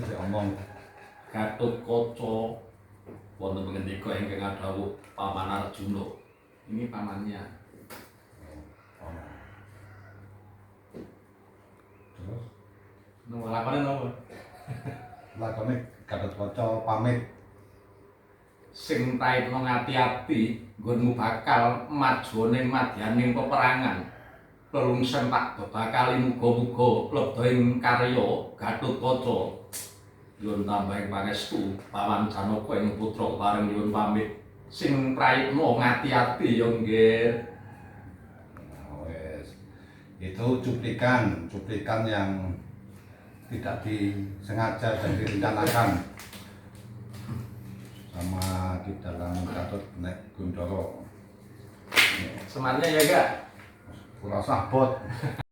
omong Gatotkaca wonten pengendika ingkang adhawuh Paman Arjuna. Ini pamannya. terus Nang lakone napa? lakone Gatotkaca pamit Sing praitna ngati-ati nggonmu bakal maju ning madyaning peperangan. Pelungsen tak bakali muga-muga lebda ing karya Gatotkaca. Nyuwun tambahing pangestu Paman Janaka ing putra bareng nyuwun pamit. Sing praitna ngati-ati ya nggih. wes itu cuplikan yang tidak disengaja dan direncanakan sama di dalam Gatot nek Gundara. Semannya ya, Kak. Ora usah bot.